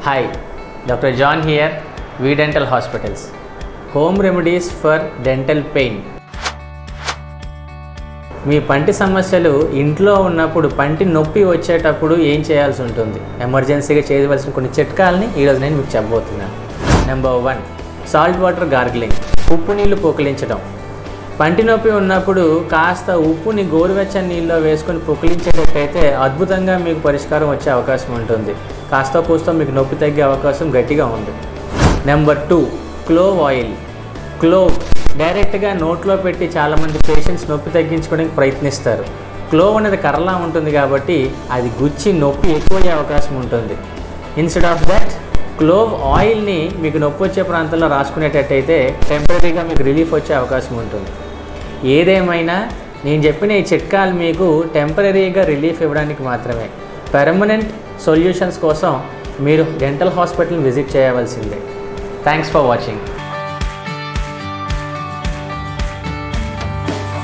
Hi, Dr. John here, V Dental Hospitals. Home remedies for dental pain. మీ పంటి సమస్యలు ఇంట్లో ఉన్నప్పుడు పంటి నొప్పి వచ్చేటప్పుడు ఏం చేయాల్సి ఉంటుంది, ఎమర్జెన్సీగా చేయవలసిన కొన్ని చిట్కాలని ఈరోజు నేను మీకు చెప్పబోతున్నాను. నెంబర్ 1, సాల్ట్ వాటర్ గార్గిలింగ్, ఉప్పు నీళ్లు పుక్కిలించడం. పంటి నొప్పి ఉన్నప్పుడు కాస్త ఉప్పుని గోరువెచ్చని నీళ్ళలో వేసుకొని పుక్కిలించేటట్టయితే అద్భుతంగా మీకు పరిష్కారం వచ్చే అవకాశం ఉంటుంది. కాస్త కూస్తో మీకు నొప్పి తగ్గే అవకాశం గట్టిగా ఉంది. Number 2, clove oil. క్లోవ్ డైరెక్ట్గా నోట్లో పెట్టి చాలామంది పేషెంట్స్ నొప్పి తగ్గించుకోవడానికి ప్రయత్నిస్తారు. క్లోవ్ అనేది కర్రలా ఉంటుంది కాబట్టి అది గుచ్చి నొప్పి ఎక్కువయ్యే అవకాశం ఉంటుంది. ఇన్స్టెడ్ ఆఫ్ దట్ క్లోవ్ ఆయిల్ని మీకు నొప్పి వచ్చే ప్రాంతంలో రాసుకునేటట్టయితే టెంపరీగా మీకు రిలీఫ్ వచ్చే అవకాశం ఉంటుంది. ఏదేమైనా నేను చెప్పిన ఈ చిట్కాలు మీకు టెంపరీగా రిలీఫ్ ఇవ్వడానికి మాత్రమే. పర్మనెంట్ సొల్యూషన్స్ కోసం మీరు డెంటల్ హాస్పిటల్ని విజిట్ చేయవలసిందే. Thanks for watching.